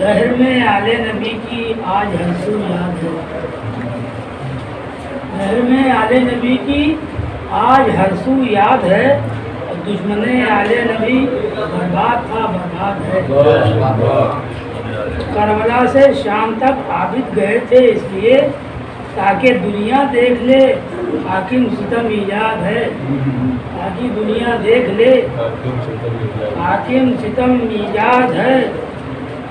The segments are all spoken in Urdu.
دہر میں آل نبی کی آج ہر سو یاد ہے، دہر میں آل نبی کی آج ہر سو یاد ہے، اور دشمن آل نبی برباد تھا برباد ہے۔ کربلا سے شام تک عابد گئے تھے اس لیے تاکہ دنیا دیکھ لے حاکم ستم ایجاد ہے، تاکہ دنیا دیکھ لے حاکم ستم ایجاد ہے،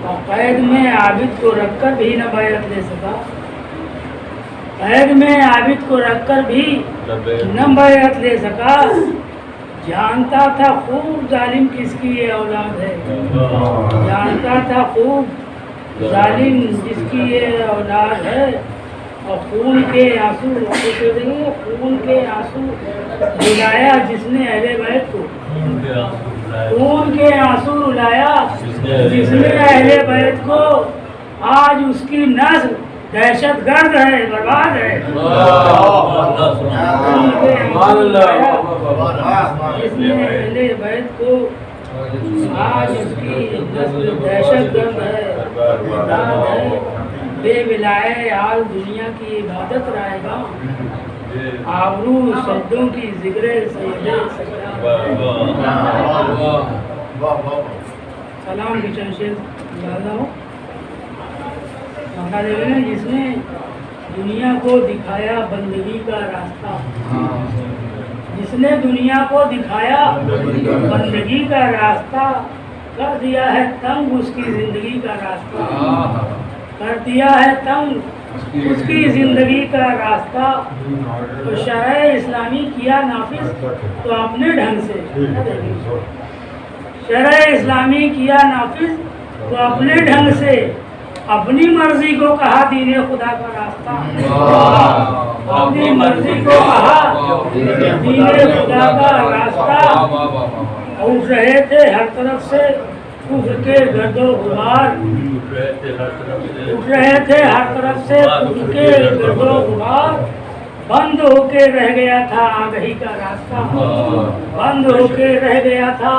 اور قید میں عابد کو رکھ کر بھی نہ بیعت لے سکا، قید میں عابد کو رکھ کر بھی نہ بیعت لے سکا، جانتا تھا خوب ظالم کس کی یہ اولاد ہے، جانتا تھا خوب ظالم جس کی یہ اولاد ہے، اور خون کے آنسو خون کے آنسو رلایا جس نے اہل بیت کو، خون کے آنسو رلایا جس نے اہل بیت کو، آج اس کی نسل دہشت گرد ہے برباد ہے، جس نے اہل بیت کو، آج اس کی نسل دہشت گرد ہے برباد ہے، بے ولائے آل دنیا کی عبادت رائے گا، آبرو سجدوں کی ذکر سید سجدہ۔ سلام کی چنشید زیادہ ہو جس نے دنیا کو دکھایا بندگی کا راستہ، جس نے دنیا کو دکھایا بندگی کا راستہ، کر دیا ہے تنگ اس کی زندگی کا راستہ، کر دیا ہے تنگ اس کی زندگی کا راستہ، تو شرع اسلامی کیا نافذ تو اپنے ڈھنگ سے، شرع اسلامی کیا نافذ تو اپنے ڈھنگ سے، اپنی مرضی کو کہا دین خدا کا راستہ، اپنی مرضی کو کہا دین خدا کا راستہ، اٹھ رہے تھے ہر طرف سے کفر کے گرد و غبار، اٹھ رہے تھے ہر طرف سے کفر کے گرد و غبار، بند ہو کے رہ گیا تھا آگہی کا راستہ، بند ہو کے رہ گیا تھا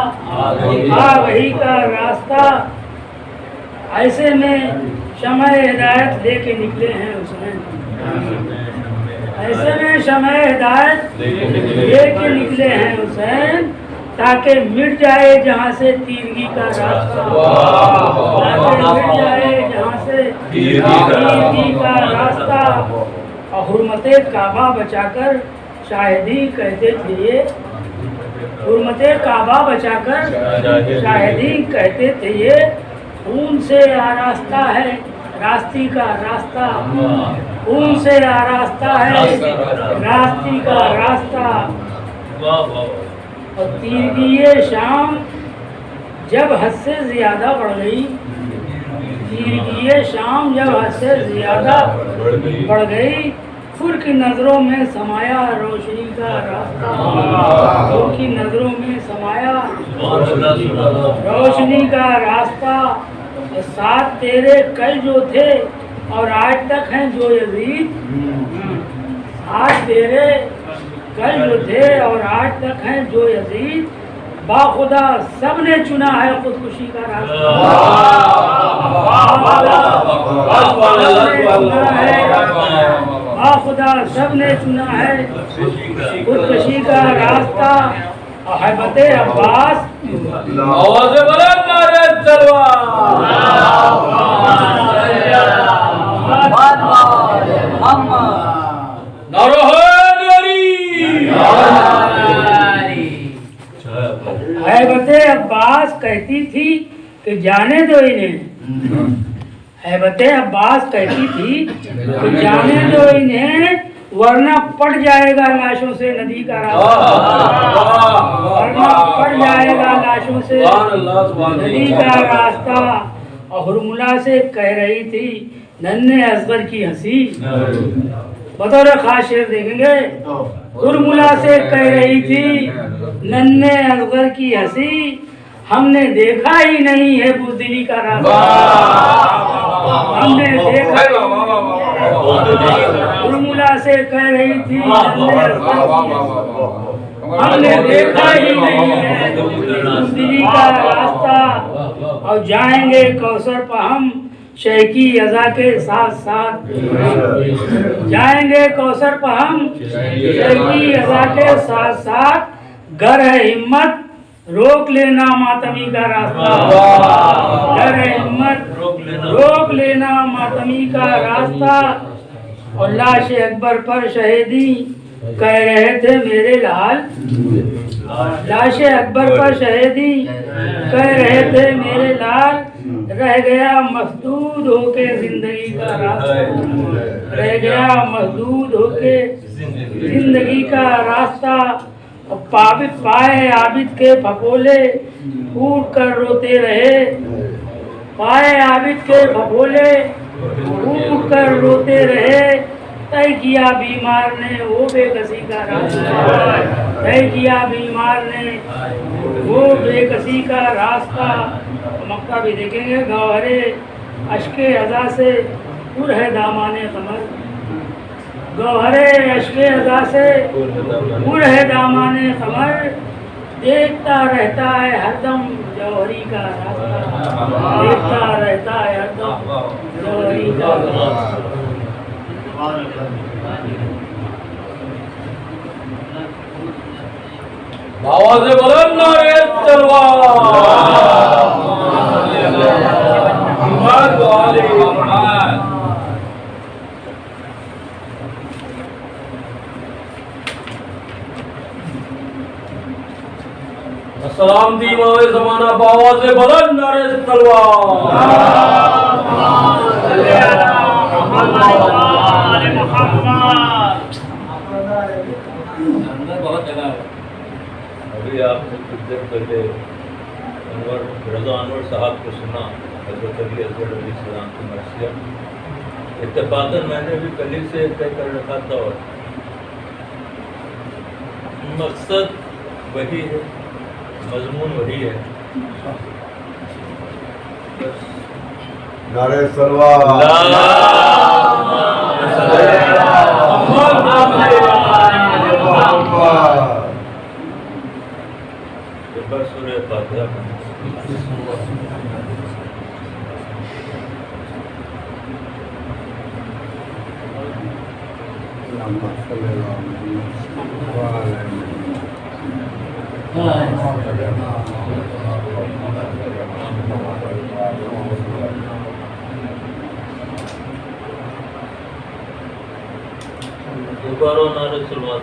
آگہی کا راستہ، ایسے میں شمع ہدایت لے کے نکلے ہیں حسین، ایسے میں شمع ہدایت لے کے نکلے ہیں حسین، تاکہ مٹ جائے جہاں سے تیرگی کا راستہ، تاکہ مٹ جائے جہاں سے تیرگی کا راستہ، اور حرمت کعبہ بچا کر شاہدی کہتے تھے یہ، حرمت کعبہ بچا کر شاہدی کہتے تھے یہ، خون سے آراستہ ہے راستی کا راستہ، خون سے آراستہ ہے راستی کا راستہ، اور تیرگی شام جب حد سے زیادہ بڑھ گئی، تیرگی شام جب حد سے زیادہ بڑھ گئی، پھر کی نظروں میں سمایا روشنی کا راستہ، پھر کی نظروں میں سمایا روشنی کا راستہ، ساتھ تیرے کل جو تھے اور آج تک ہیں جو یزید، آج تیرے کل جو تھے اور آج تک ہیں جو یزید، باخدا سب نے چنا ہے خودکشی کا راستہ، باخدا سب نے چنا ہے خودکشی کا راستہ، اور حیبت عباس آواز بلند نعرہ تلوار، نعرہ حیبت عباس کہتی تھی کہ جانے دو انہیں، حیبت عباس کہتی تھی کہ جانے دو انہیں، ورنہ پڑ جائے گا لاشوں سے ندی کا راستہ، ورنہ پڑ جائے گا لاشوں سے ندی کا راستہ، اور ہرملا سے کہہ رہی تھی ننھے اصغر کی ہنسی، بطور خاص شعر دیکھیں گے، ہرملا سے کہہ رہی تھی ننھے اصغر کی ہنسی، ہم نے دیکھا ہی نہیں ہے بزدلی کا راستہ، ہم نے دیکھا رسولہ سے کہہ رہی تھی ہم نے دیکھا ہی نہیں ہے بزدلی کا راستہ، اور جائیں گے کوثر پہ ہم شہ کی اذا کے ساتھ ساتھ، جائیں گے کوثر پہ ہم شہ کی اذا کے ساتھ ساتھ، گر ہے ہمت روک لینا ماتمی کا راستہ، گر ہے ہمت روک لینا ماتمی کا راستہ، اور لاش اکبر پر شہیدی کہہ رہے تھے میرے لال، لاش اکبر پر شہیدی کہہ رہے تھے میرے لال، رہ گیا مسدود ہو کے زندگی کا راستہ، رہ گیا مسدود ہو کے زندگی کا راستہ، پائے عابد کے پھپولے ٹوٹ کر روتے رہے، پائے عابد کے پھپولے ٹوٹ کر روتے رہے، طے کیا بیمار نے وہ بے کسی کا راستہ، طے کیا بیمار نے وہ بے کسی کا راستہ۔ مکہ بھی دیکھیں گے، گوہرے اشک اذا سے پر ہے دامان قمر، گوہرے اشک اذا سے پر ہے دامان قمر، دیکھتا رہتا ہے ہر دم جوہری کا راستہ، دیکھتا رہتا ہے ہر دم جوہری کا راستہ۔ آواز بلند نعرہ تلوار، محمد و آل محمد۔ السلام دی ماوے زمانہ بآواز بلند نعرہ تلوار، بہت جگہ ہے۔ ابھی آپ نے کچھ دیر پہلے رضا انور صاحب کو سنا، حضرت علی اصغر علیہ السلام کی مرثیہ۔ اتفاقاً میں نے بھی کل ہی سے طے کر رکھا تھا، اور مقصد وہی ہے، مضمون وہی ہے۔ نعرہ سلوات، سورہ فاتحہ دوبارہ نعرہ سلوات،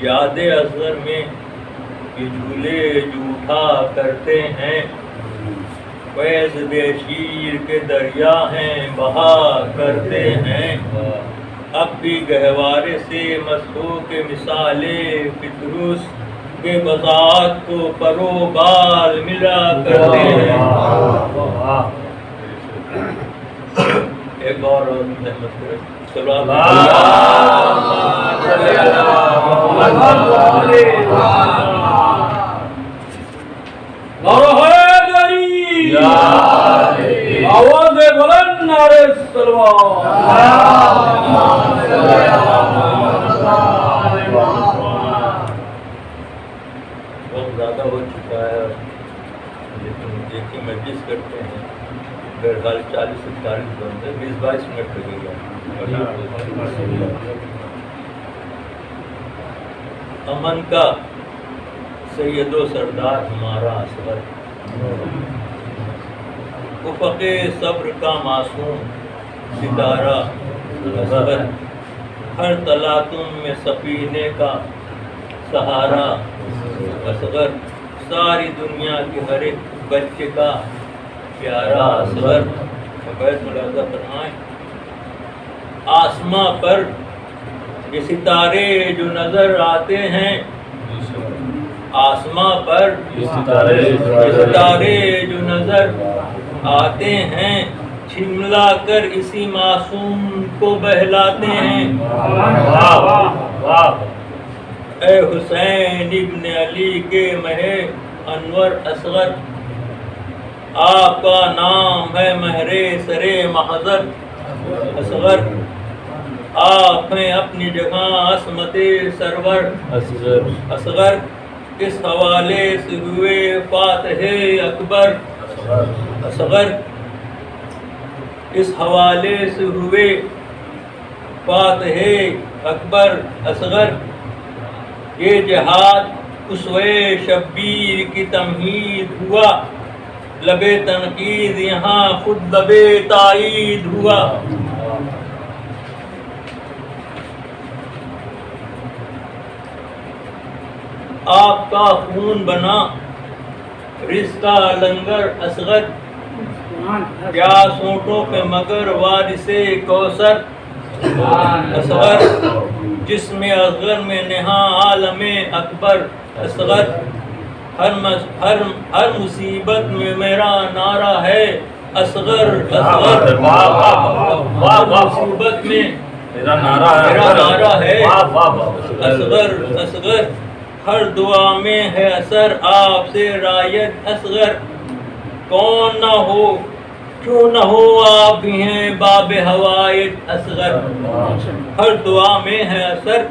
یاد اصغر میں کہ جھولے جھوٹا کرتے ہیں، فیض بے شیر کے دریا ہیں بہا کرتے ہیں، اب بھی گہوارے سے مسحو کے مثالے پتروس کے بذات کو پروبال ملا کرتے ہیں۔ ایک اور نعمت کرے آواز بلند نعرہ تلوار، بہت زیادہ ہو چکا ہے، لیکن ایک ہی مجلس کرتے ہیں، بہرحال 40 سے 40 بنتے 20-22 منٹ لگے گا۔ امن کا سید و سردار ہمارا اصغر، افق صبر کا معصوم ستارہ اصغر، ہر تلاطم میں سفینے کا سہارا اصغر، ساری دنیا کے ہر ایک بچے کا پیارا اصغر۔ بیت ملاحظہ فرمائیں، آسماں پر یہ ستارے جو نظر آتے ہیں، آسماں پر یہ ستارے جو نظر آتے ہیں، چھملا کر اسی معصوم کو بہلاتے ہیں۔ اے حسین ابن علی کے مہ انور اصغر، آپ کا نام ہے مہر سرے محضر اصغر، آپ ہیں اپنی جگہ عصمت سرور اصغر، اس حوالے سے ہوئے فاتح اکبر اصغر، اس حوالے سے ہوئے فاتح اکبر اصغر، یہ جہاد اسوے شبیر کی تمہید ہوا، لبے تنقید یہاں خود لبے تائید ہوا۔ آپ کا خون بنا رزق کا لنگر اصغر، کیا سونٹوں پہ مگر وارث کوثر اصغر، جس میں اصغر میں نہا عالم اکبر اصغر، ہر مصیبت میں میرا نعرہ ہے اصغر اصغر، ہر مصیبت میں میرا نعرہ ہے اصغر اصغر، ہر دعا میں ہے اثر آپ سے رایت اصغر، کون نہ ہو کیوں نہ ہو آپ بھی ہیں باب ہوایت اصغر، ہر دعا میں ہے اثر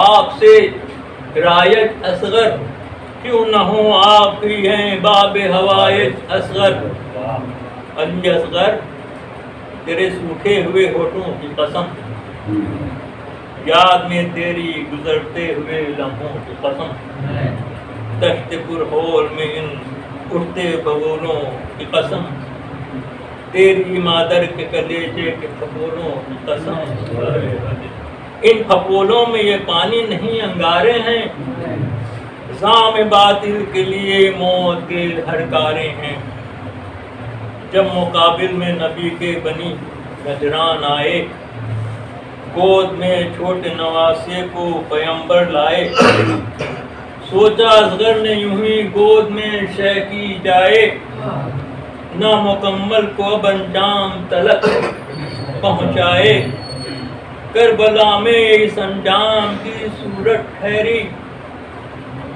آپ سے رایت اصغر، کیوں نہ ہو آپ بھی ہیں باب ہوایت اصغر، علی اصغر تیرے سوکھے ہوئے ہونٹوں کی قسم، یاد میں تیری گزرتے ہوئے لمحوں کی قسم، دشت پر ہول میں ان اٹھتے بگولوں کی قسم، تیری مادر کے کلیجے کے پھپولوں کی قسم، ان پھپولوں میں یہ پانی نہیں انگارے ہیں، زام باطل کے لیے موت کے ہڑکارے ہیں، جب مقابل میں نبی کے بنی نجران آئے، گود میں چھوٹے نواسے کو پیمبر لائے، سوچا اصغر نے یوں ہی گود میں شے کی جائے، نامکمل کو اب انجام تلک پہنچائے، کربلا میں اس انجام کی صورت ٹھہری،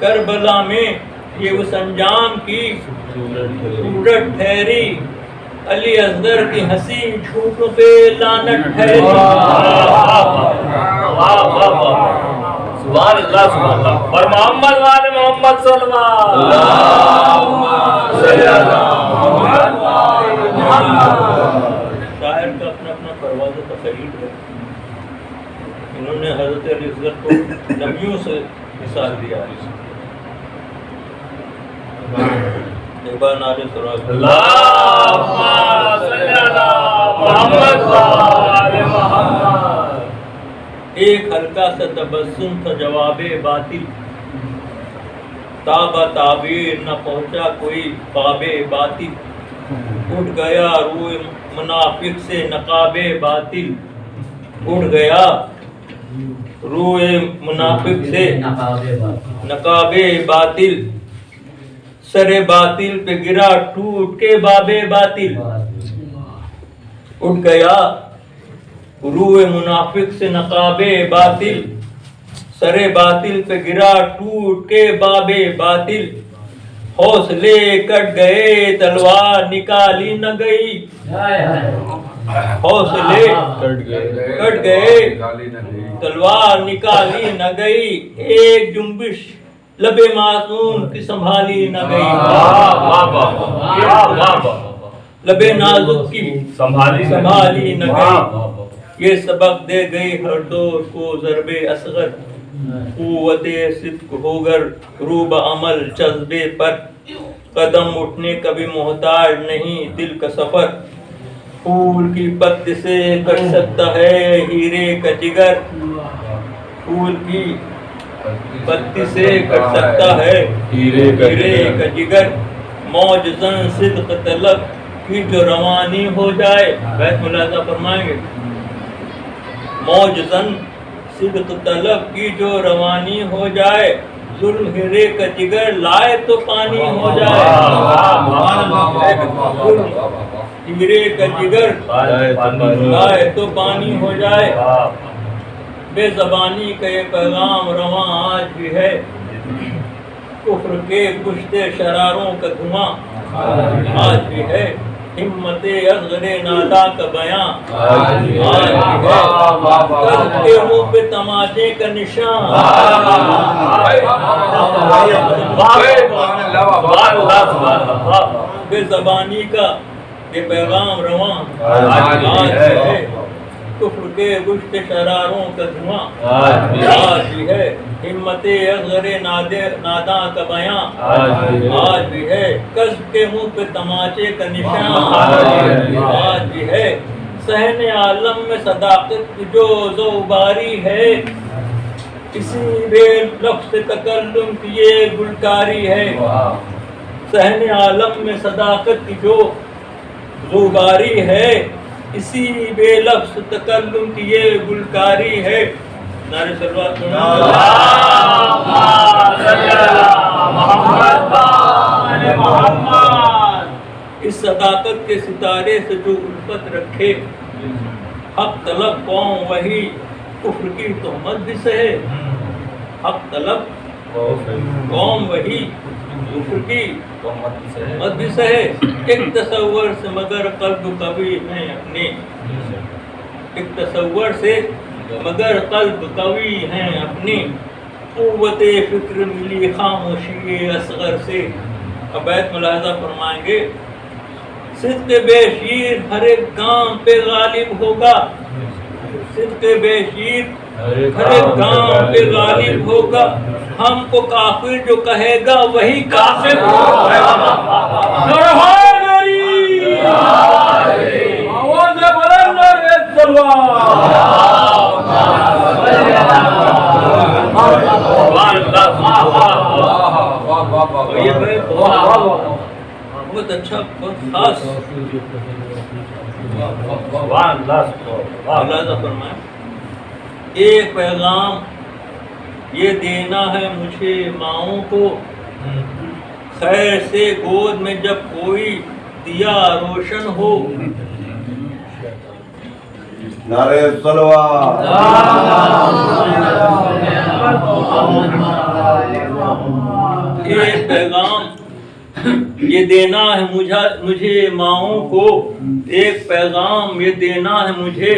کربلا میں یہ اس انجام کی صورت ٹھہری، علی اصغر کی ہنسی جھوٹوں پہ لعنت ٹھہری۔ سبحان اللہ سبحان اللہ، اور محمد والے محمد صلی اللہ شاعر کا اپنا اپنا پرواز و تقریر ہے، انہوں نے حضرت علی اصغر کو نبیوں سے مثال دیا ہے۔ ایک بار نعرے سراج اللہم صلی علی محمد والے محمد، ایک ہلکا سا تبسم تھا جواب باطل، تابہ تعبیر نہ پہنچا کوئی باب باطل، اٹھ گیا روئے منافق سے نقاب باطل، اٹھ گیا روئے منافق سے نقاب باطل، سر باطل پہ گرا ٹوٹ کے باب باطل، اٹھ گیا روئے منافق سے نقاب باطل، سر باطل پہ گرا ٹوٹ کے باب باطل، حوصلے کٹ گئے تلوار نکالی نہ گئی، حوصلے کٹ گئے تلوار نکالی نہ گئی، ایک جنبش لب معصوم کی سنبھالی نہ گئی، لب نازک کی سنبھالی نہ گئی، یہ سبق دے گئی ہر دور کو ضرب اصغر، قوت صدق ہوگر روب عمل جذبے پر، قدم اٹھنے کا بھی محتاج نہیں دل کا سفر، پھول کی پتی سے کٹ سکتا ہے ہیرے کا جگر، پھول کی پتی سے کٹ سکتا ہے ہیرے کا جگر، موج زن صدق طلب کی جو روانی ہو جائے، بیت ملاحظہ فرمائیں گے، موج زن صدق طلب کی جو روانی ہو جائے، ظلم ہیرے کا جگر لائے تو پانی ہو جائے، ہیرے کا جگر لائے تو پانی ہو جائے، بے زبانی کا یہ پیغام رواں آج بھی ہے، کفر کے کشتے شراروں کا دھواں آج بھی ہے ہمت اصغر نادا کا بیان، آج بھی ہے کل کے منہ پہ تماچے کا نشان، بے زبانی کا یہ پیغام رواں، آج بھی ہے کفر کے گشت شراروں کا دھواں، آج بھی ہے ہمت اصغر ناداں کا بیان، آج بھی ہے کذب کے منہ پہ تماچے کا نشان، آج بھی ہے صحن عالم میں صداقت کی جو زوباری ہے، کسی بے لفظ تکلم کی یہ گلکاری ہے، صحن عالم میں صداقت کی جو زوباری ہے، اسی بے لفظ تکلم کی یہ گلکاری ہے۔ نعرہ صلوات اس صداقت کے ستارے سے جو الفت رکھے، حق طلب قوم وہی کفر کی تہمت بھی سہے، حق طلب قوم وہی کفر کی تہمت بھی سہے، ایک تصور سے مگر قلب قوی ہیں اپنے، ایک تصور سے مگر قلب قوی ہیں اپنی، قوت فکر ملی خاموشی اصغر سے۔ اب بیت ملاحظہ فرمائیں گے، صدق بے شیر ہر ایک کام پہ غالب ہوگا، صدق بے شیر ہر ایک کام پہ غالب ہوگا، ہم کو کافر جو کہے گا وہی کافر ہوگا۔ بہت اچھا، بہت خاص ملاحظہ فرمائیں، ایک پیغام یہ دینا ہے مجھے ماؤں کو، خیر سے گود میں جب کوئی دیا روشن ہو، نعرہ صلوات۔ ایک پیغام یہ دینا ہے مجھے ماؤں کو، ایک پیغام یہ دینا ہے مجھے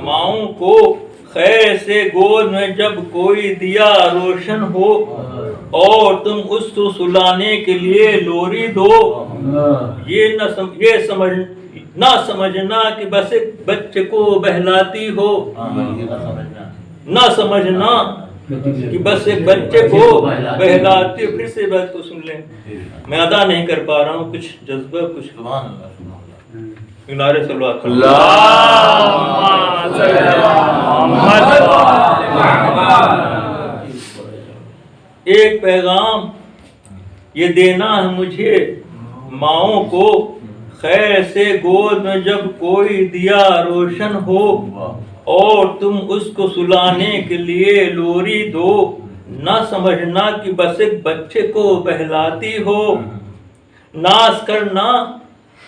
ماؤں کو، خیر سے گود میں جب کوئی دیا روشن ہو، اور تم اس کو سلانے کے لیے لوری دو، یہ نہ سمجھنا کہ بس ایک بچے کو بہلاتی ہو، نہ سمجھنا کہ بس ایک بچے کو بہلاتی ہو۔ پھر سے بات کو سن لیں، میں ادا نہیں کر پا رہا ہوں، کچھ جذبہ، کچھ نعرے صلوات۔ ایک پیغام یہ دینا ہے مجھے ماؤں کو، خیر سے گود میں جب کوئی دیا روشن ہو، اور تم اس کو سلانے کے لیے لوری دو، نہ سمجھنا کہ بس ایک بچے کو بہلاتی ہو، ناز کرنا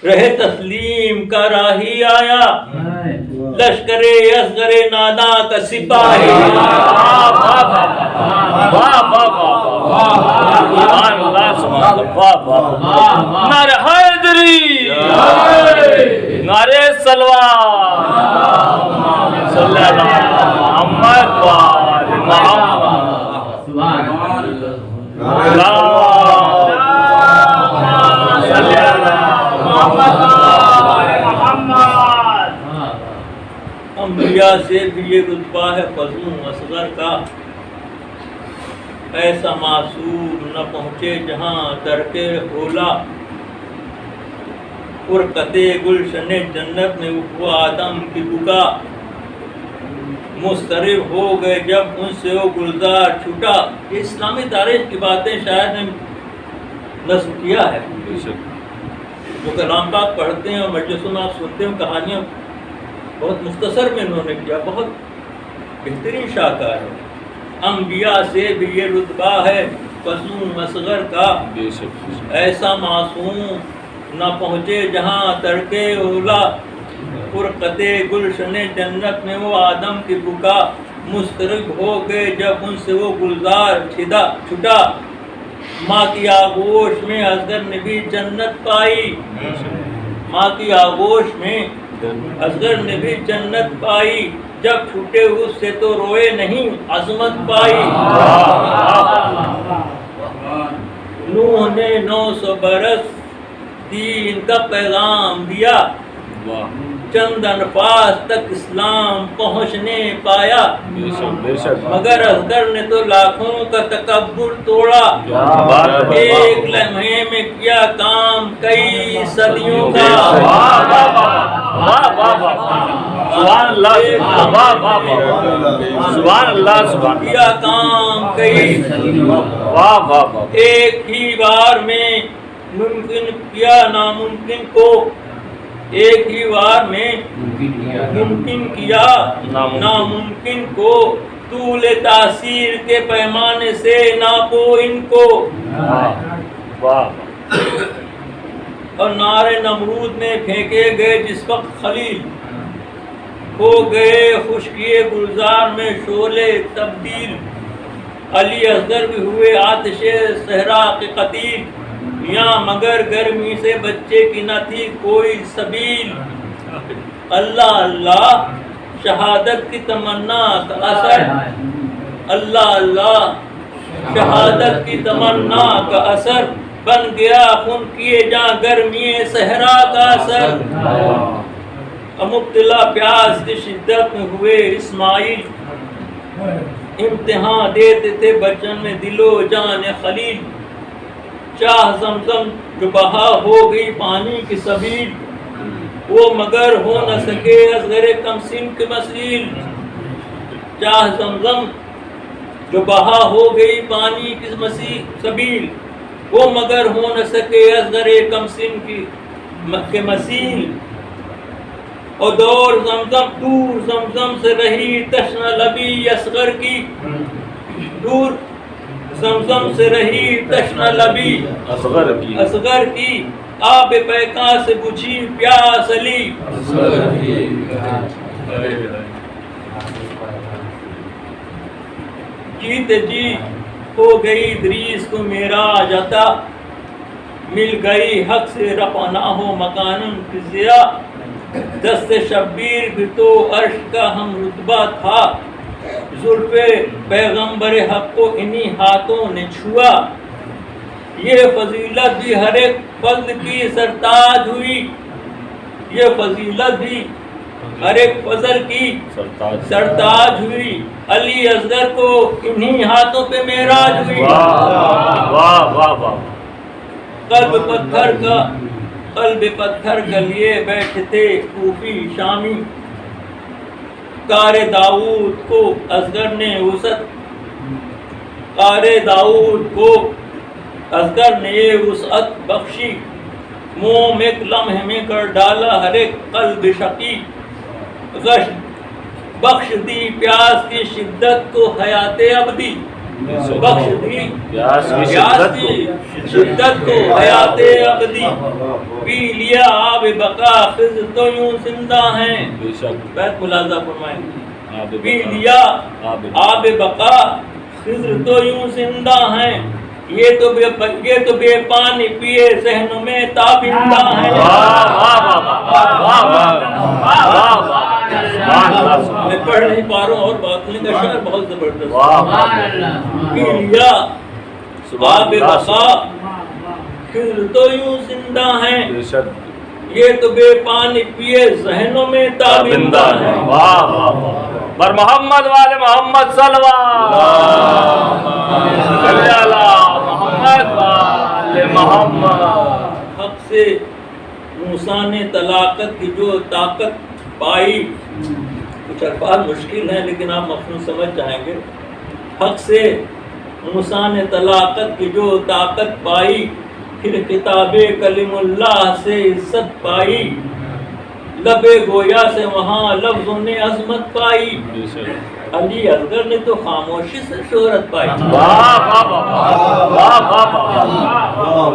رہے تسلیم کا راہی آیا، لشکر اصغر نادا کا سپاہی، نعرہ حیدری، نعرہ صلوات، صلی اللہ محمد وآل محمد۔ انبیاء سے بھی یہ رتبہ ہے فضوں اصغر کا، ایسا معصوم نہ پہنچے جہاں ترک اولا، فرقت گلشن جنت میں وہ آدم کی بکا، مسترب ہو گئے جب ان سے وہ گلزار چھوٹا۔ یہ اسلامی تاریخ کی باتیں شاید نے نظم کیا ہے، جو کلام پاک پڑھتے ہیں اور مجلسوں میں آپ سنتے ہیں، کہانیاں بہت مختصر میں انہوں نے کیا، بہت بہترین شاہکار ہے۔ انبیاء سے بھی یہ رتبہ ہے فضوں اصغر کا، ایسا معصوم نہ پہنچے جہاں ترک اولا، فرقت گلشن جنت میں وہ آدم کی بکا، مسترب ہو گئے جب ان سے وہ گلزار چھٹا۔ ماں کی آغوش میں اصغر نے بھی جنت پائی، ماں کی آغوش میں اصغر نے بھی جنت پائی، جب چھوٹے اس سے تو روئے نہیں عظمت پائی۔ نوح نے 900 برس دین کا پیغام دیا، چند انفاس تک اسلام پہنچنے پایا، مگر اصغر نے تو لاکھوں کا تکبر توڑا، ایک لمحے میں کیا کام کئی صدیوں کا۔ سبحان اللہ، سبحان اللہ، سبحان کیا کام کئی، واہ واہ واہ، ایک ہی بار میں ممکن کیا ناممکن کو، ایک ہی بار میں ممکن کیا ناممکن کو، طول تاثیر کے پیمانے سے ناپو ان کو۔ واہ، اور نعرے نمرود میں پھینکے گئے جس وقت خلیل، ہو گئے خشکیے گلزار میں شعلے تبدیل، علی اصغر بھی ہوئے آتش صحرا کے قتیل، یہاں مگر گرمی سے بچے کی نہ تھی کوئی سبیل۔ اللہ اللہ شہادت کی تمنا کا اثر، اللہ اللہ شہادت کی تمنا کا اثر، بن گیا خون کیے جاں گرمی صحرا کا اثر۔ مبتلا پیاس کی شدت میں ہوئے اسماعیل، امتحان دیتے تھے بچن میں دل و جان خلیل، چاہ زمزم جو بہا ہو گئی پانی کی سبیل، وہ مگر ہو نہ سکے اصغر کم سن کے مسیل، چاہ زمزم جو بہا ہو گئی پانی کی سبیل، وہ مگر ہو نہ سکے اصغر کم سن کے مسیل۔ اور دور زمزم سے رہی تشنہ لبی اصغر کی، دور زمزم سے رہی تشنہ لبی اصغر کی، آب پیکا سے بجھی پیاس علی۔ جیتے جی ہو گئی ادریس کو معراج عطا، مل گئی حق سے رفعنا ہو مکانن کی ضیا، دست شبیر بھی تو عرش کا ہم رتبہ تھا، زلف پیغمبر حق کو انہی ہاتھوں نے چھوا، یہ فضیلت بھی ہر ایک فضل کی سرتاج ہوئی، یہ فضیلت بھی ہر ایک فضل کی سرتاج ہوئی، علی اصغر کو انہی ہاتھوں پہ معراج ہوئی۔ قلب پتھر کا لیے بیٹھے تھے کوفی شامی، کار داؤد کو اصغر نے وسعت بخشی، موم ایک لمحے میں کر ڈالا ہر ایک قلب شقی، بخش دی پیاس کی شدت کو حیات ابدی، بخش دی پیاس کی شدت کو حیات ابدی، پی لیا آب بقا خضر تو یوں زندہ ہیں، بیت ملاحظہ فرمائیں، پی لیا آب بقا خضر تو یوں زندہ ہیں، یہ تو بے پانی پیے ذہنوں میں تابندہ ہیں۔ میں پڑھ نہیں پا رہا ہوں اور باقی کا شعر بہت زبردست، پی لیا آب بقا خضر تو یوں زندہ ہیں، یہ تو بے پانی پیے ذہنوں میں تابندہ ہیں۔ بر محمد والے محمد صلوات، محمد والے محمد۔ حق سے موسیٰ نے طلاقت کی جو طاقت پائی، کچھ الفاظ مشکل ہیں لیکن آپ مفہوم سمجھ جائیں گے۔ حق سے موسیٰ نے طلاقت کی جو طاقت پائی، پھر خطاب کلم اللہ سے عزت پائی، لب گویا سے وہاں لفظوں نے عظمت پائی، علی اصغر نے تو خاموشی سے شہرت پائی۔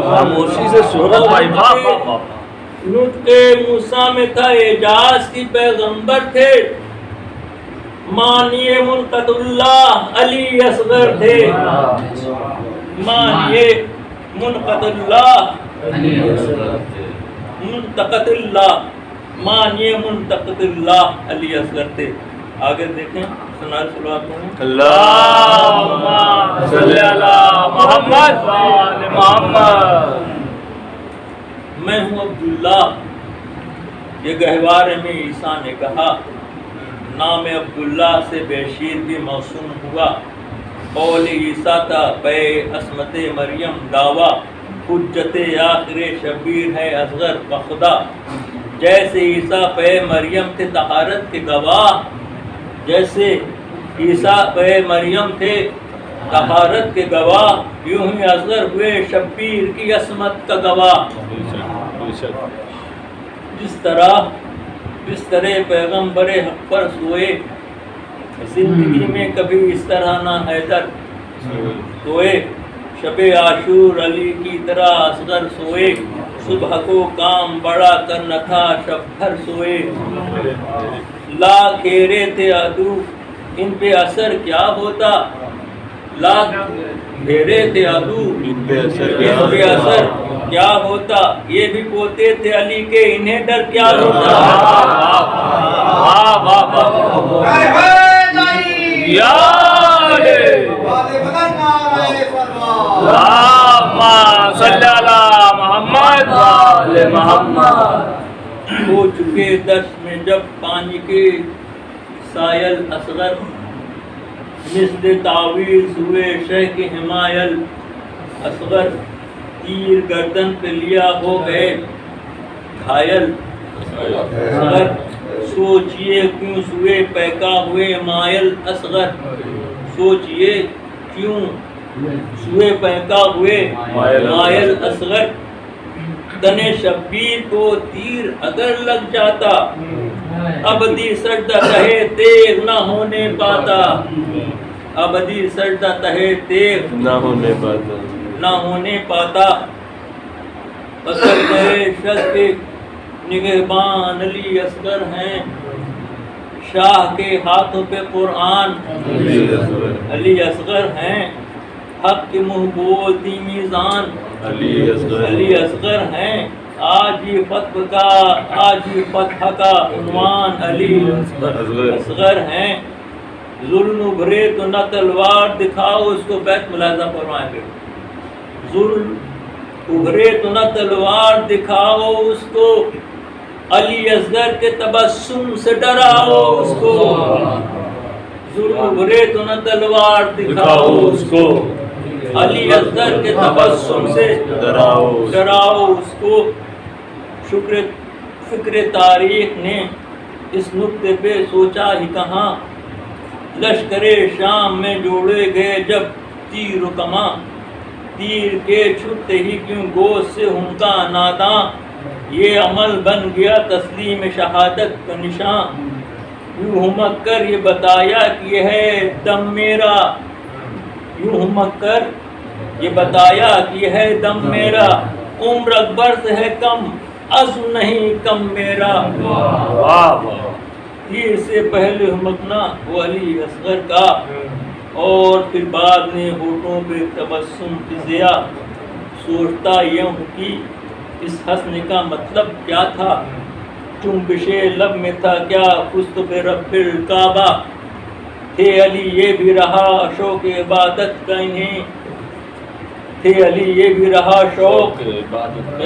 خاموشی سے شہرت پائی۔ نطق موسیٰ میں تھا اعجاز کی پیغمبر تھے، مانی منقط اللہ علی اصغر تھے، مانیے منقط اللہ منتقط اللہ مانیے منتقط اللہ علی اصغر تھے. آگے دیکھیں سنا صلوات پڑھیں. اللہم صلی علی محمد و آل محمد. میں ہوں عبداللہ، یہ گہوارے میں عیسیٰ نے کہا. نام عبداللہ سے بشیر بھی موسوم ہوا. قول عیسیٰ تھا پے عصمت مریم دعویٰ. حجت آخر شبیر ہے اصغر بخدا. جیسے عیسیٰ پے مریم تھے طہارت کے گواہ، جیسے عیسیٰ پے مریم تھے طہارت کے گواہ، یوں ہی اصغر ہوئے شبیر کی عصمت کا گواہ. جس طرح بستر پیغمبر حق پر سوئے، زندگی میں کبھی اس طرح نہ حیدر سوئے. شب عاشور علی کی طرح اصغر سوئے. صبح کو کام بڑا کر نہ تھا شب بھر سوئے. لاکھ گھیرے تھے عدو ان پہ اثر کیا ہوتا. لاکھ گھیرے تھے عدو ان پہ اثر کیا ہوتا. یہ بھی پوتے تھے علی کے انہیں ڈر کیا ہوتا. واہ واہ واہ یا اللہم صلی علی محمد و آل محمد. ہو چکے دشت میں جب پانی کے سائل اصغر، مثل تعویذ ہوئے شہ کے حمایل اصغر. تیر گردن پہ لیا ہو گئے گھائل اصغر. سوچئے کیوں سوئے پیکا ہوئے مائل اصغر. سوچئے کیوں سوئے پیکا ہوئے مائل اصغر. تنے شبیر کو تیر اگر لگ جاتا، ابدی سجدہ تہے تیغ نہ ہونے پاتا. ابدی سجدہ تہے تیغ نہ ہونے پاتا. اصل گئے شد کے نگہبان علی اصغر ہیں. شاہ کے ہاتھوں پہ قرآن علی اصغر ہیں. حق کے منہ بولتی میزان علی اصغر ہیں. آج ہی فتح کا عنوان علی اصغر ہیں. ظلم ابھرے تو نہ تلوار دکھاؤ. اس کو بیت ملاحظہ فرمائیں گے. ظلم ابھرے تو نہ تلوار دکھاؤ اس کو. علی اصغر کے تبسم سے ڈراؤ اس کو. ظلم ابھرے تو نہ تلوار دکھاؤ اس کو. علی اصغر کے تبسم سے ڈراؤ اس کو. فکر تاریخ نے اس نقطے پہ سوچا ہی کہاں. لشکر شام میں جوڑے گئے جب تیر و کماں. تیر کے چھٹتے ہی کیوں گوشت سے ان کا ناداں. یہ عمل بن گیا تسلیم شہادت کا نشان. یوں ہمک کر یہ بتایا کہ یہ ہے دم میرا. یوں ہمک کر یہ بتایا کہ یہ ہے دم میرا. عمر اکبر سے ہے کم عزم نہیں کم میرا. تیر سے پہلے ہمکنا وہ علی اصغر کا، اور پھر بعد میں ہونٹوں پہ تبسم کی ضیا. سوچتا یہ ہوں کہ اس حسن کا مطلب کیا تھا. چنبش لب میں تھا کیا خست پہ رب الکعبہ. تھے علی یہ بھی رہا شوق عبادت کا انہیں. تھے علی یہ بھی رہا شوق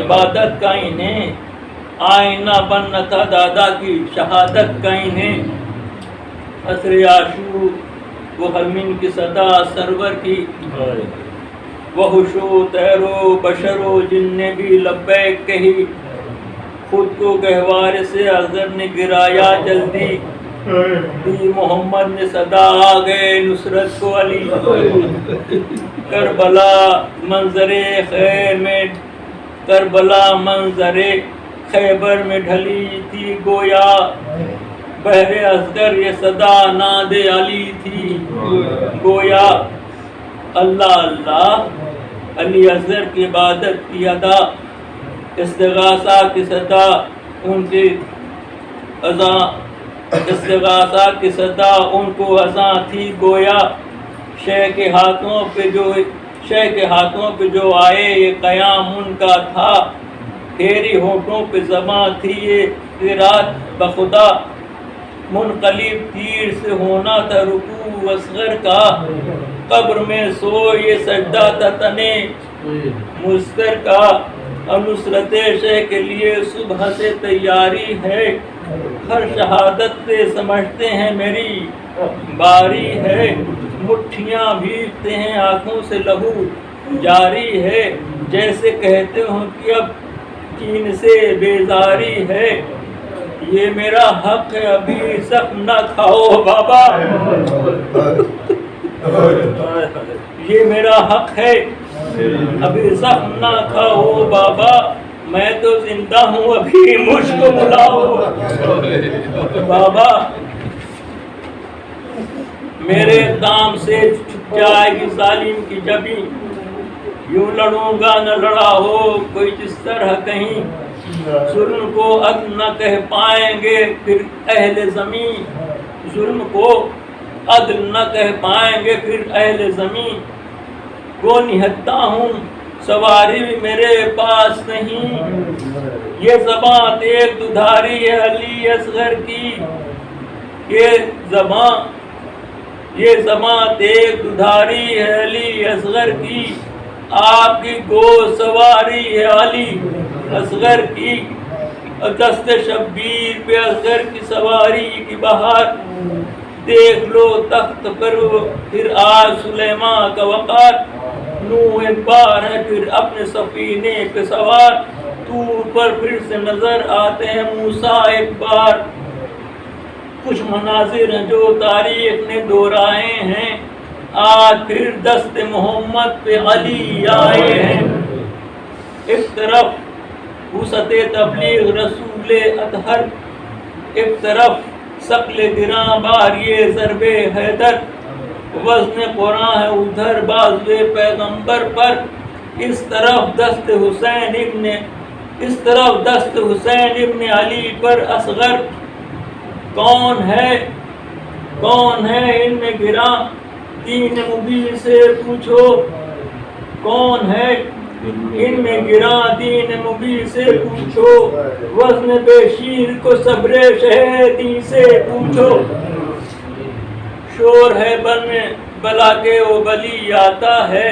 عبادت کا انہیں. آئینہ بننا تھا دادا کی شہادت کا انہیں. عصر عاشور وہ حرمین کی صدا سرور کی. وحش و طیر و بشر و جن نے بھی لبیک کہی. خود کو گہوارے سے اصغر نے گرایا جلدی. دی محمد نے صدا آ گئے نصرت کو علی. کربلا منظر خیبر میں ڈھلی تھی گویا. بہر اصغر یہ صدا ناد علی تھی گویا. اللہ اللہ علی اصغر کی عبادت کی ادا. استغاثہ کی صدا ان کی اذاں. استغاثہ کی صدا ان کو اذاں تھی گویا. شے کے ہاتھوں پہ جو شہ کے ہاتھوں پہ جو آئے یہ قیام ان کا تھا، تیری ہونٹوں پہ زباں تھی یہ رات بخدا، منقلب تیر سے ہونا تھا رکوع اصغر کا، قبر میں سو یہ سجدہ تھا تنے مستر کا، اور نصرت شہ کے لیے صبح سے تیاری ہے، ہر شہادت سے سمجھتے ہیں میری باری ہے، مٹھیاں بھیگتے ہیں آنکھوں سے لہو جاری ہے، جیسے کہتے ہوں کہ اب چین سے بیزاری ہے، یہ میرا حق ہے ابھی زخم نہ کھاؤ بابا، یہ میرا حق ہے ابھی زخم نہ کھاؤ بابا، میں تو زندہ ہوں ابھی مجھ کو بلاؤ بابا، میرے دام سے چھپ جائے گی ظالم کی جبیں، یوں لڑوں گا نہ لڑا ہو کوئی جس طرح کہیں، ظلم کو عدل نہ کہہ پائیں گے پھر اہل زمین، ظلم کو عدل نہ کہہ پائیں گے پھر اہل زمین، وہ نہتا ہوں سواری بھی میرے پاس نہیں، یہ زبان ایک ددھاری ہے علی اصغر کی، یہ زبان ایک ددھاری ہے علی اصغر کی، آپ کی گود سواری ہے علی اصغر کی، دست شبیر پہ اصغر کی سواری کی بہار، دیکھ لو تخت پر پھر آج سلیمان کا وقار، نوح ایک بار ہے پھر اپنے سفینے پہ سوار، طور پر پھر سے نظر آتے ہیں موسیٰ ایک بار، کچھ مناظر ہیں جو تاریخ نے دہرائے ہیں، آج پھر دست محمد پہ علی آئے ہیں، ایک طرف وسعت تبلیغ رسول اطہر، ایک طرف ثقل گراں بار یہ ضرب حیدر، وزن قرآن ہے ادھر بازوے پیغمبر پر، اس طرف دست حسین ابن علی پر اصغر، کون ہے ان میں گراں دین مبین سے پوچھو، کون ہے ان میں گراں دین مبین سے پوچھو، وزن بشیر کو صبر شہیدی سے پوچھو، شور ہے بلا کے وہ بلی آتا ہے،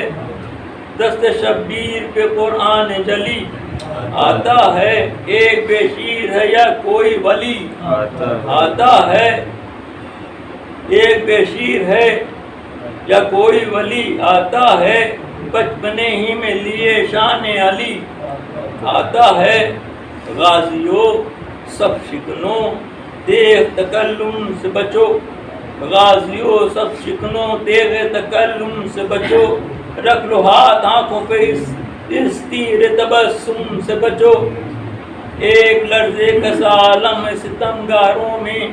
دست شبیر پہ قرآن جلی آتا ہے، ایک بشیر ہے یا کوئی ولی آتا ہے، ایک بشیر ہے یا کوئی ولی آتا ہے، بچپنے ہی میں لیے شان علی آتا ہے، غازیوں سب شکنوں دیکھ تکلم سے بچو، غازیوں سب شکنوں دیکھ تکلم سے بچو، رکھ لو ہاتھ آنکھوں پہ اس تیر تبسم سے بچو، ایک لرزے کا سالم ستمگاروں میں،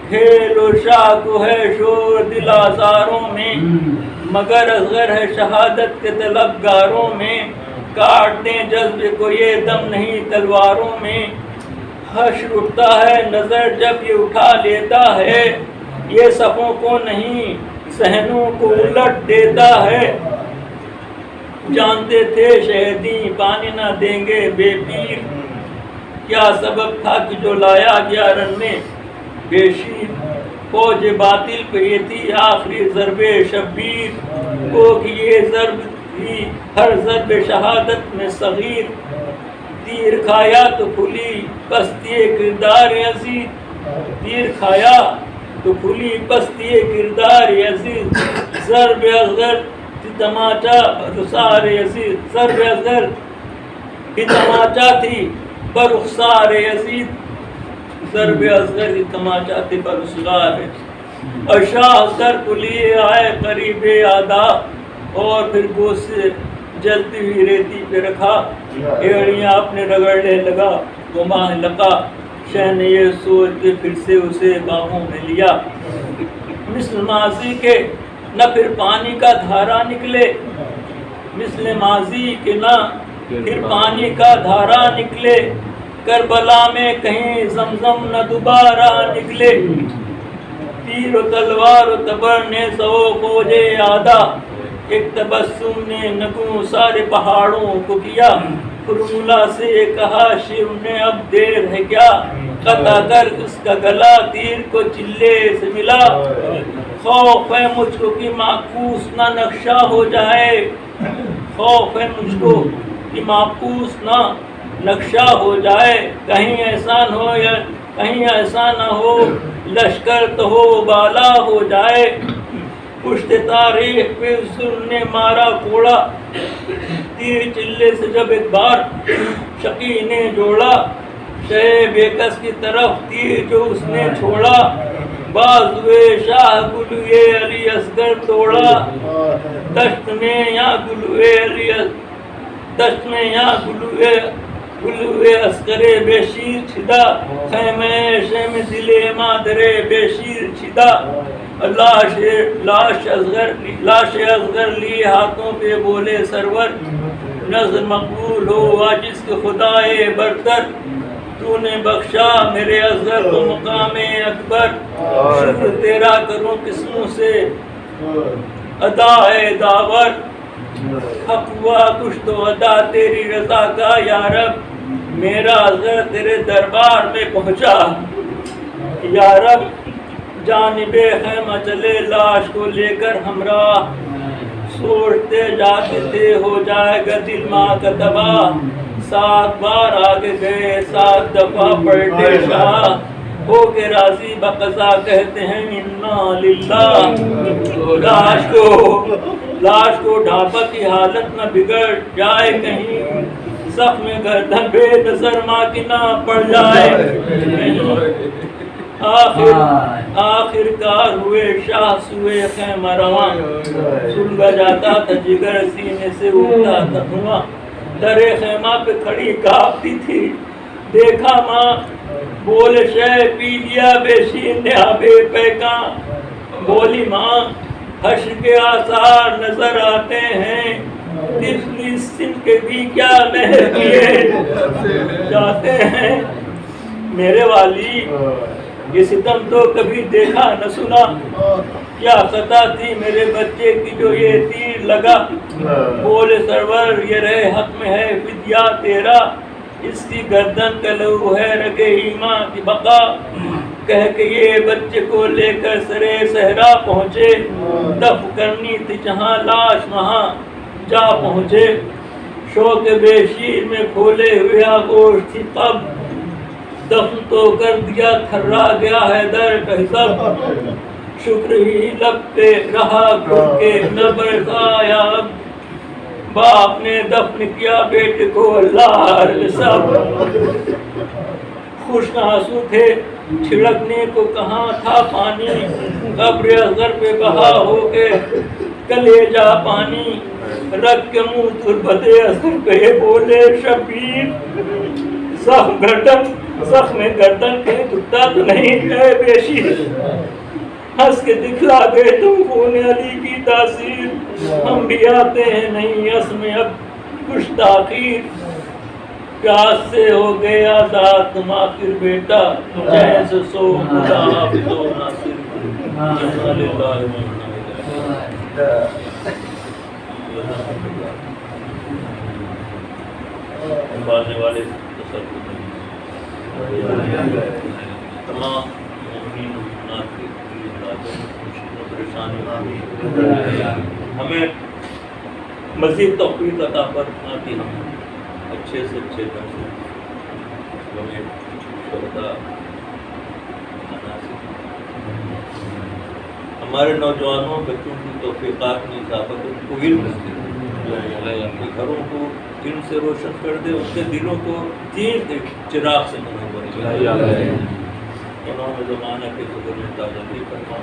کھیل و شاک ہے شور دل آزاروں میں، مگر اصغر ہے شہادت کے طلبگاروں میں، کاٹ دیں جذبے کو یہ دم نہیں تلواروں میں، حشر اٹھتا ہے نظر جب یہ اٹھا لیتا ہے، یہ صفوں کو نہیں صحنوں کو الٹ دیتا ہے، جانتے تھے شہیدی پانی نہ دیں گے بے پیر، کیا سبب تھا کہ جو لایا گیا رن میں بے شیر، فوج باطل پہ یہ تھی آخری ضرب شبیر، کو کہ یہ ضرب تھی ہر ضرب شہادت میں صغیر، تیر کھایا تو کھلی پستی کردار عزیز، تیر کھایا تو کھلی پستی کردار عزیز، ضرب اصغر کی تماچا برخسار عزیز، ضرب اصغر کی تماچا تھی برخسار عزیز، ضرب اصغر کی تماچا تھی برخسار، اور شاہ اصغر کو لیے آئے قریب آدھا، اور پھر گوشت سے جلتی ہوئی ریتی پہ رکھا، ایڑیاں اپنے رگڑنے لگا گمان لگا، شہ نے یہ سوچ کے پھر سے اسے باہوں میں لیا، مثل ماضی کے نہ پھر پانی کا دھارا نکلے، مثل ماضی کے نہ پھر پانی کا دھارا نکلے، کربلا میں کہیں زمزم نہ دوبارہ نکلے، تیر و تلوار و تبر نے سو فوجے آدھا، ایک تبسم نے نگوں سارے پہاڑوں کو کیا، فرمولا سے کہا شیو نے اب دیر ہے کیا، قطع کر اس کا گلا تیر کو چلے سے ملا، خوف ہے مجھ کو کہ معکوس نہ نقشہ ہو جائے، خوف ہے مجھ کو کہ معکوس نہ نقشہ ہو جائے، کہیں ایسا نہ ہو یا کہیں ایسا نہ ہو لشکر تو ہو بالا ہو جائے، پشت تاریخ پہ ظلم نے مارا کوڑا، تیر چلے سے جب ایک بار شقی نے جوڑا، شہ بیکس کی طرف تیر جو اس نے چھوڑا، بازوے شاہ گلوے علی اصغر توڑا، دشت میں یا گلوے علی دشت میں یا گلوے اصغر بے شیر چھدا، خیمہ شم دل مادر بے شیر چھدا، لاش اصغر لی ہاتھوں پہ بولے سرور، نظر مقبول ہو عاجز کے خدائے برتر، تو نے بخشا میرے اصغر کو مقام اکبر، شکر تیرا کروں کس منہ سے ادا ہے داور، حق ہوا کچھ تو ادا تیری رضا کا یا رب، میرا اصغر تیرے دربار میں پہنچا یا رب، جانب خیمہ چلے لاش کو لے کر ہمراہ، سوچتے جاتے تھے ہو جائے گا دل ماں کا تباہ، 7 بار آگے گئے 7 دفعہ پلٹے شاہ، ہو کے راضی بقضا کہتے ہیں انا للہ، لاش کو ڈھانپا کی حالت نہ بگڑ جائے، کہیں زخم گردن بے نظر ماں کی نہ پڑ جائے، آخر کار ہوئے شاہ سوئے خیمہ رواں، سلگا جاتا تھا جگر سینے سے اٹھتا تھا دھواں، درے خیمہ پہ کھڑی کانپتی تھی، دیکھا ماں بول شہ پی لیا بے شیر نے آبے پیکاں، بولی ماں حشر کے آثار نظر آتے ہیں، طفلی سن کے بھی کیا مہر کیے جاتے ہیں، میرے والی یہ ستم تو کبھی دیکھا نہ سنا، کیا خطا تھی میرے بچے کی جو یہ تیر لگا، بولے سرور یہ رہے حق میں ہے فدیہ تیرا، اس کی گردن کا لہو ہے رگے ایمان کی بقا، کہہ کے یہ بچے کو لے کر سرے صحرا پہنچے، دفن کرنی تھی جہاں لاش وہاں جا پہنچے، شوق بے شیر میں کھولے ہوئے آغوش تھی قبر، دفن تو کر دیا تھرا گیا ہے در کا حساب، شکر ہی لب پہ رہا گھٹ کے نہ برسایا، باپ نے دفن کیا بیٹے کو اللہ سب، خوش آنسو تھے چھڑکنے کو کہاں تھا پانی، قبر اصغر پہ بہا ہو کے کلیجہ پانی، رکھ کے منہ تربت اصغر پہ بولے شبیر، زخم گردن کے دکھتا تو نہیں ہے بے شیر، ہنس کے دکھلا گئے تم خون علی کی تاثیر، ہم بھی آتے ہیں نہیں اس میں اب کچھ تاخیر، پیاس سے ہو گیا آزاد تم آخر بیٹا، جیسے سو خدا حافظ و ناصر، بانے والے تمام مومنین ہمیں مزید توفیق عطا فرما کہ ہم اچھے سے اچھے ڈھنگ سے ہمیں شہداء ہمارے نوجوانوں بچوں کی توفیقات میں اضافہ کر ان کو علم سے گھروں کو علم سے روشن کر دے، ان کے دلوں کو دین کے چراغ سے منور کر دے، انہوں نے زمانہ کے قدر میں تازہ بھی فرما